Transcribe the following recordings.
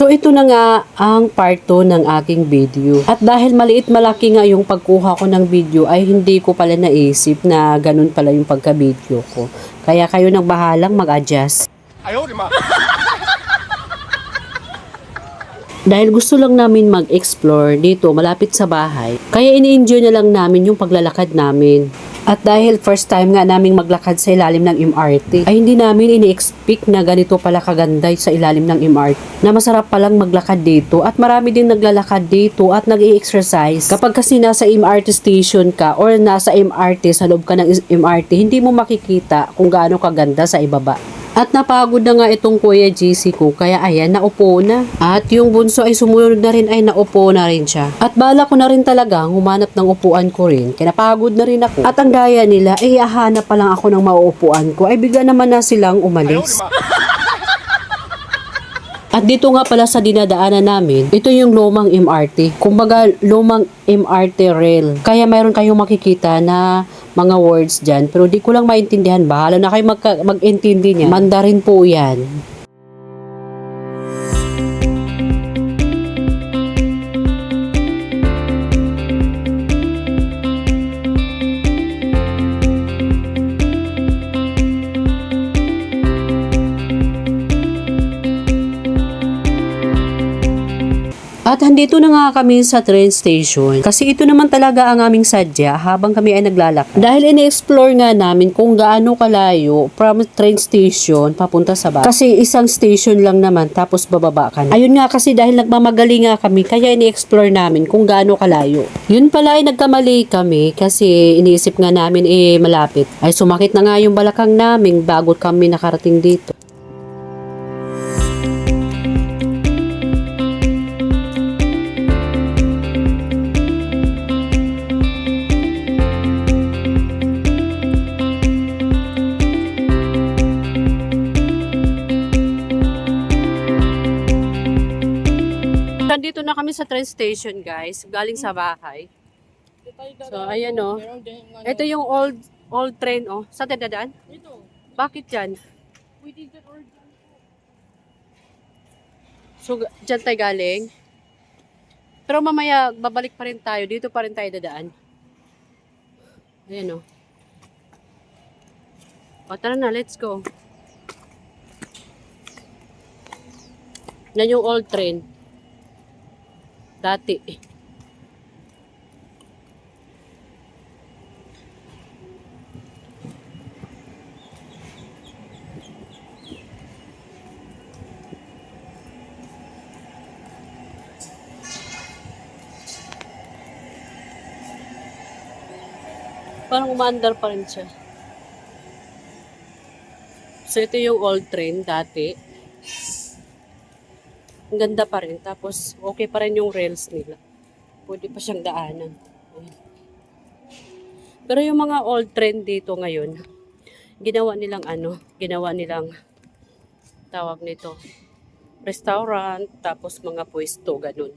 So ito na nga ang part 2 ng aking video. At dahil maliit malaki nga yung pagkuha ko ng video ay hindi ko pala naisip na ganun pala yung pagka-video ko. Kaya kayo nang bahalang mag-adjust. Ayaw, di ma. Dahil gusto lang namin mag-explore dito malapit sa bahay, kaya ini-enjoy na lang namin yung paglalakad namin. At dahil first time nga naming maglakad sa ilalim ng MRT, ay hindi namin ini-expect na ganito pala kaganda sa ilalim ng MRT. Na masarap palang maglakad dito at marami din naglalakad dito at nag-i-exercise. Kapag kasi nasa MRT station ka or nasa MRT, sa loob ka ng MRT, hindi mo makikita kung gaano kaganda sa ibaba. At napagod na nga itong Kuya GC ko, kaya ayan, naupo na. At yung bunso ay sumunod na rin, ay naupo na rin siya. At bala ko na rin talagang humanap ng upuan ko rin, kaya napagod na rin ako. At ang daya nila, ay hahanap pa lang ako ng mauupuan ko, ay bigla naman na silang umalis. At dito nga pala sa dinadaanan namin, ito yung lumang MRT. Kumbaga, lumang MRT rail. Kaya mayroon kayong makikita na mga words dyan. Pero di ko lang maintindihan. Bahala na kayo mag-intindi niya. Mandarin po yan. At andito na nga kami sa train station kasi ito naman talaga ang aming sadya habang kami ay naglalakad. Dahil ini-explore nga namin kung gaano kalayo from train station papunta sa bahay. Kasi isang station lang naman tapos bababa ka na. Ayun nga kasi dahil nagmamagali nga kami kaya ini-explore namin kung gaano kalayo. Yun pala ay nagkamali kami kasi iniisip nga namin malapit. Ay sumakit na nga yung balakang namin bago kami nakarating dito. Nandito na kami sa train station, guys. Galing sa bahay. So, ayan o. Ito yung old train, oh. Saan tayo dadaan? Ito. Bakit dyan? Pwede dyan or dyan. So, dyan tayo galing. Pero mamaya, babalik pa rin tayo. Dito pa rin tayo dadaan. Ayan o. O, tara na, let's go. Yan yung old train. Dati. Parang umaandar pa rin siya. So, ito yung old train dati. Ang ganda pa rin. Tapos, okay pa rin yung rails nila. Pwede pa siyang daanan. Pero yung mga old train dito ngayon, ginawa nilang tawag nito, restaurant, tapos mga pwesto, ganun.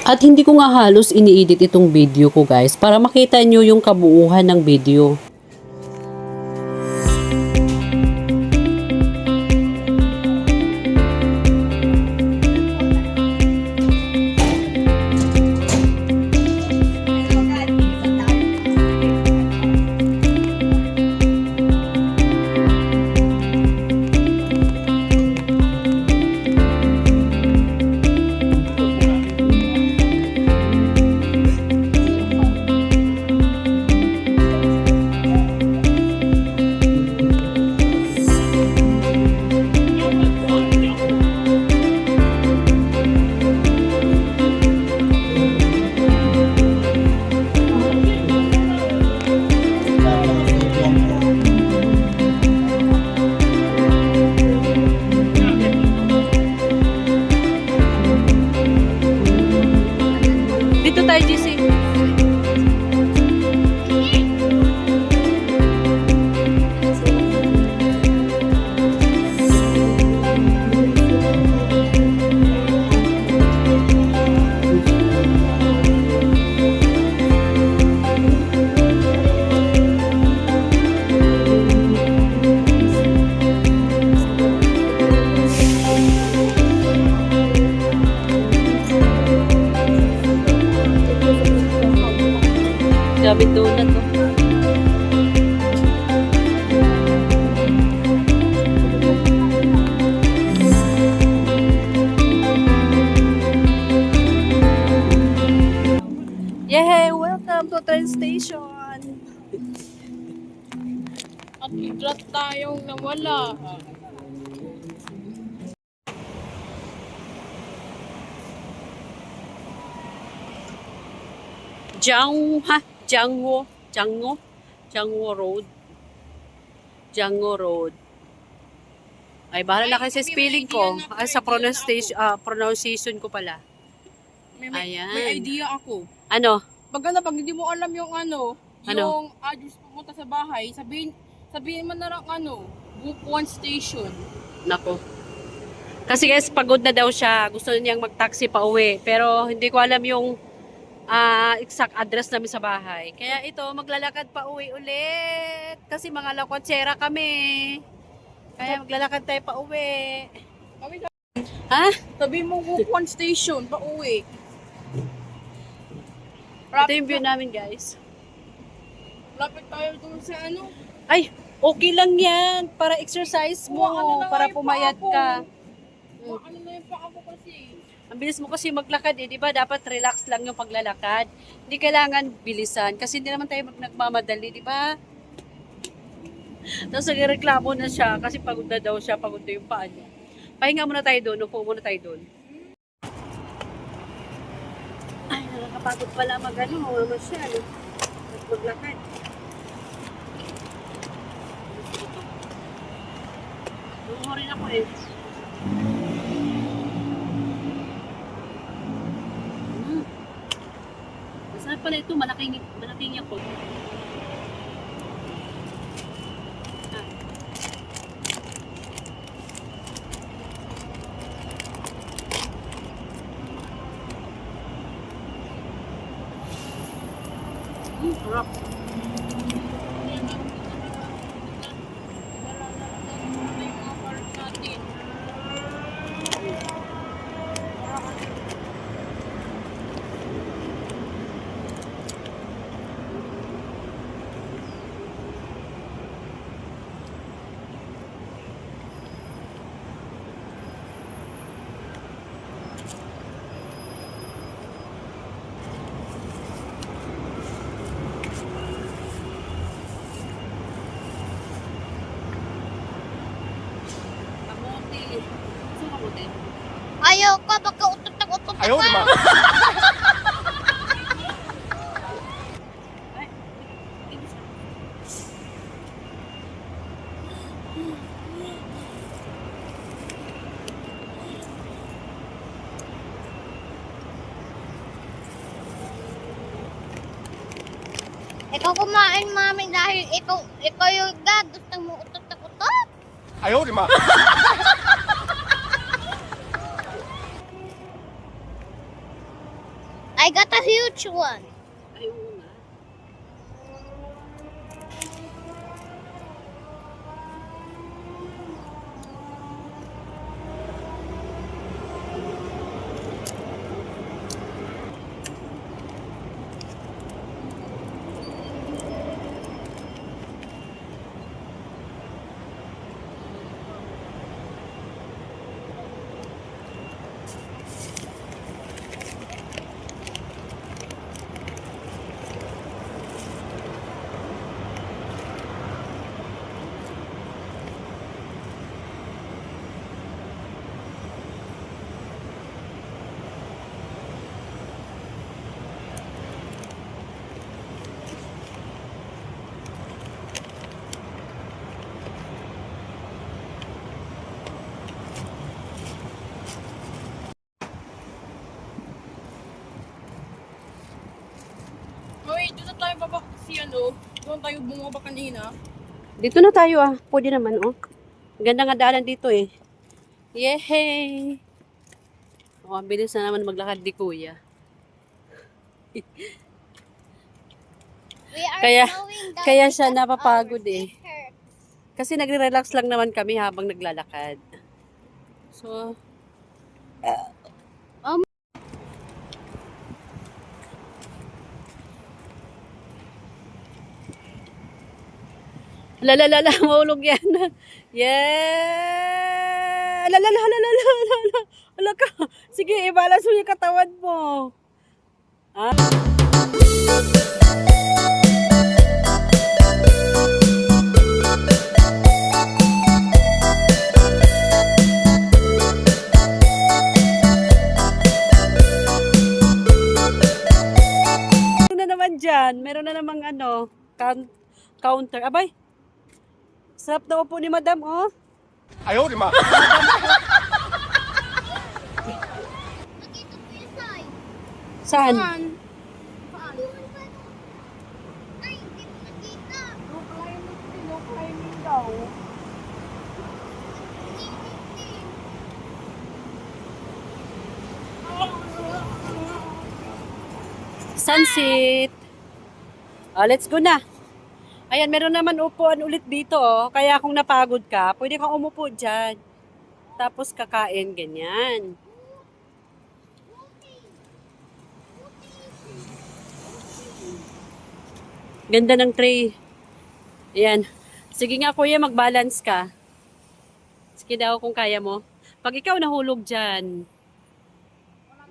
At hindi ko nga halos ini-edit itong video ko, guys, para makita nyo yung kabuuhan ng video. at bigla tayong nawala. Jiangwo Road. Jiangwo Road. Ay, bahala na kayo sa spelling ko. Sa pronunciation ko pala. Ayan. May idea ako. Ano? Pag hindi mo alam yung yung address pumunta sa bahay, sabihin mo na lang book one station. Nako. Kasi guys, pagod na daw siya. Gusto niyang mag-taxi pa uwi. Pero hindi ko alam yung exact address namin sa bahay. Kaya ito, maglalakad pa uwi ulit. Kasi mga lakwatsera kami. Kaya maglalakad tayo pa uwi. Ha? Sabihin mo book one station, pa uwi. Ito yung view namin, guys. Lapit tayo dun sa Ay, okay lang yan. Para exercise mo. na Para yung pumayat paa ko. ka. Ano na yung paa ko kasi. Ang bilis mo kasi maglakad eh, di ba? Dapat relax lang yung paglalakad. Hindi kailangan bilisan kasi hindi naman tayo nagmamadali, di ba? Tapos nagreklamo na siya kasi pagod na daw siya, pagod na yung paa niya. Pahinga muna tayo doon, upo muna tayo doon. Ay, nakakapagod pala masyal. Maglakad. Nungo rin ako eh. Masarap pala ito, malaking yakot. Sarap. Kamote. Gusto mo kamote? Ayaw ka, baka utot-utot Ayaw ka. naman. Ay, hindi siya. Ikaw kumain, mami, dahil ikaw yung dad. Gusto mo utot-utot? Ayaw naman. I got a huge one. Ay, oo nga. Wait, doon na tayo baba kasi doon tayo bumaba kanina. Dito na tayo ah. Pwede naman oh. Ganda nga daanan dito eh. Yehey! Oh, ang bilis na naman maglakad di kuya. We are Kaya- going down kaya siya because napapagod our eh. feet hurt. Kasi nagre-relax lang naman kami habang naglalakad. So, lalalala, maulog yan. Yeah! Lalalala. Ala ka. Sige, i-balance mo yung katawan mo. Ah. counter. Abay, sarap na upo ni madam, oh. 哎呦我的妈！ Nakita ko yung sign. Saan? Saan? Ay, hindi ko nakita. No climbing, no climbing daw. Sunset. Oh, let's go na. Ayan, meron naman upuan ulit dito, oh. Kaya kung napagod ka, pwede kang umupo dyan. Tapos kakain, ganyan. Ganda ng tray. Ayan. Sige nga, kuya, mag-balance ka. Sige daw kung kaya mo. Pag ikaw nahulog dyan,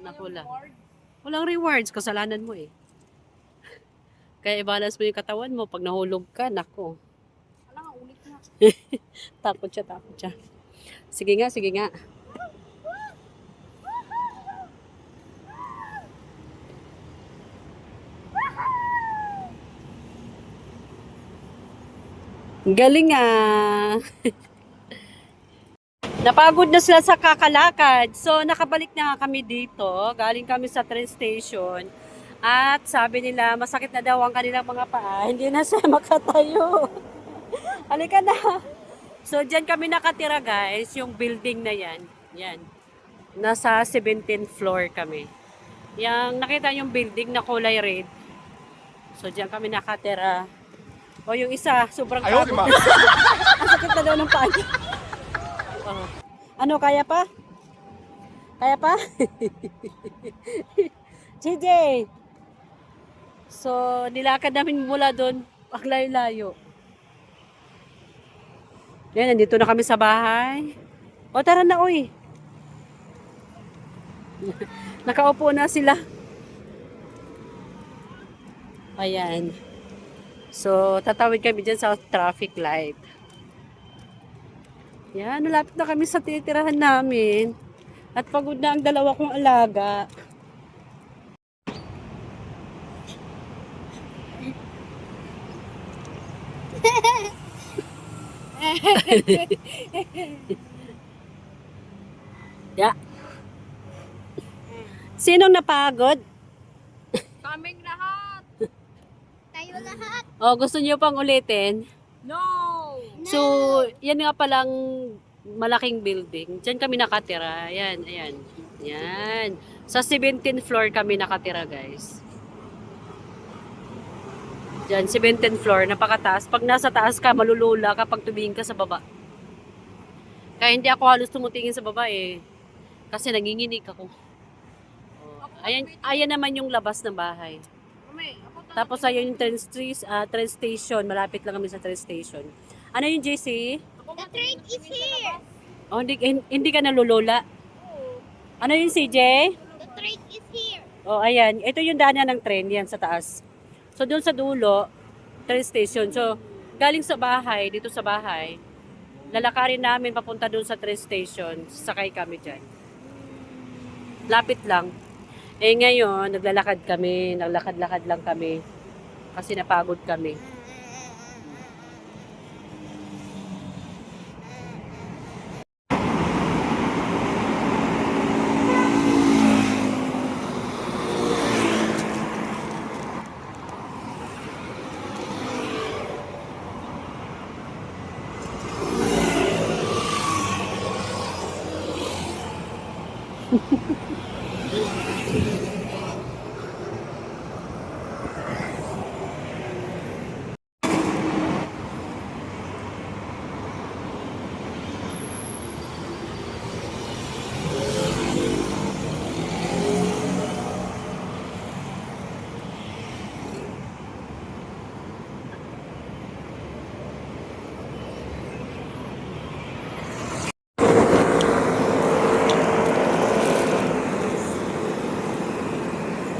nahula. Walang rewards, kasalanan mo eh. Kaya i-balance mo yung katawan mo. Pag nahulog ka, nako. Wala nga, ulit na. Takot siya, takot siya. Sige nga, sige nga. Galing ah. Napagod na sila sa kakalakad. So, nakabalik na nga kami dito. Galing kami sa train station. At sabi nila, masakit na daw ang kanilang mga paa. Hindi na siya makatayo. Halika na. So, dyan kami nakatira guys. Yung building na yan. Yan. Nasa 17th floor kami. Yang nakita yung building na kulay red. So, dyan kami nakatira. O, yung isa, sobrang 哎呦我的 pagod. 妈！ Ang sakit na daw ng paa niya. Oh. Ano, kaya pa? Kaya pa? JJ! So, nilakad namin mula doon, ang layo-layo. Yan, nandito na kami sa bahay. O, tara na, uy. Nakaupo na sila. Ayan. So, tatawid kami dyan sa traffic light. Yan, nalapit na kami sa titirahan namin. At pagod na ang dalawa kong alaga. Ya. Sinong napagod? Kaming lahat. Tayo lahat. O, gusto niyo pang ulitin? No! So, yan nga palang malaking building. Diyan kami nakatira. Ayan, ayan. Yan. Sa 17th floor kami nakatira, guys. Diyan, 17th floor, napakataas. Pag nasa taas ka, malulula kapag tumingin ka sa baba. Kaya hindi ako halos tumutingin sa baba eh. Kasi nanginginig ako. Oh, ayan, ayan naman yung labas ng bahay. Mami, ako talaga. Tapos ayun yung train station. Malapit lang kami sa train station. Ano yung JC? The train is here. Oh, hindi ka nalulula. Ano yung CJ? The train is here. Oh, ayan. Ito yung daanan ng train yan sa taas. So, doon sa dulo, train station. So, galing sa bahay, dito sa bahay, lalakarin namin papunta doon sa train station. Sakay kami dyan. Lapit lang. Eh ngayon, naglalakad kami. Naglakad-lakad lang kami. Kasi napagod kami.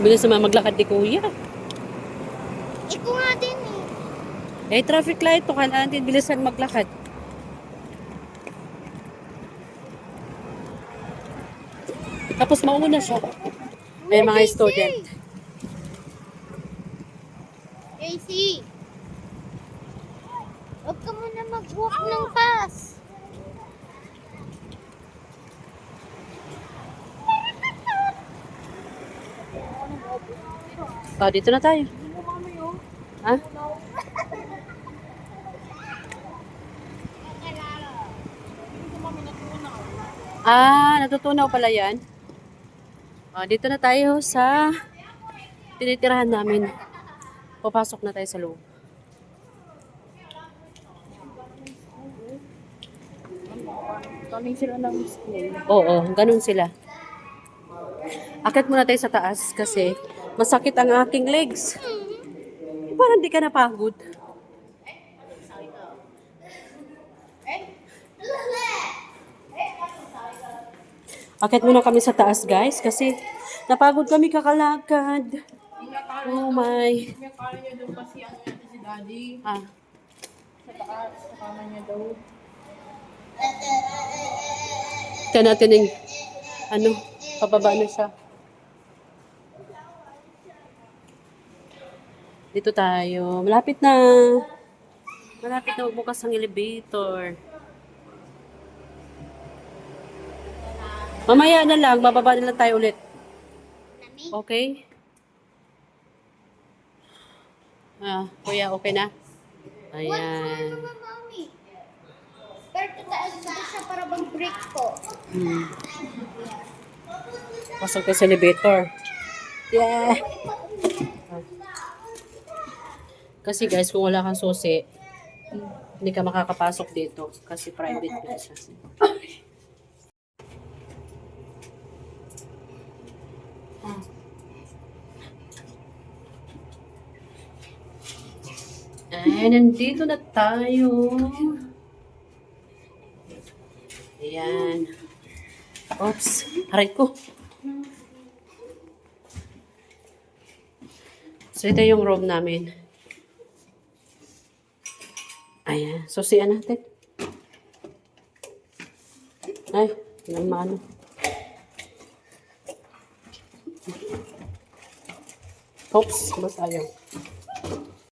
Bilis naman maglakad ni Kuya. Iko nga din eh. Eh, traffic light to. Kailangan natin bilisan maglakad. Tapos mauna siya. May mga student. AC. Walk ng fast. Oh, dito na tayo. Ha? Ah, natutunaw pala yan. Oh, dito na tayo sa tinitirahan namin. Papasok na tayo sa loob. Kaming sila ng school. Oo, ganun sila. Akit muna tayo sa taas kasi masakit ang aking legs. Parang di ka napagod. Akit muna kami sa taas, guys, kasi napagod kami kakalakad. Oh my. May akala niya daw kasi ano yata si daddy. Ah, Sa taas, sa kanan niya daw. ito natin yung, ano, pababa na siya. Dito tayo. Malapit na. Malapit na magbukas ang elevator. Mamaya na lang, bababa na lang tayo ulit. Okay? Ah, kuya, okay na? Ayan. Mami. Pero tataas na siya para bang break ko. Pasok tayo sa elevator. Yeah! Kasi guys, kung wala kang susi, hindi ka makakapasok dito. Kasi private place siya. Ay, nandito na tayo. Ayan. Oops, aray ko. So, ito yung room namin. Ayan, susian natin. Ay, naman. Oops, mas ayaw.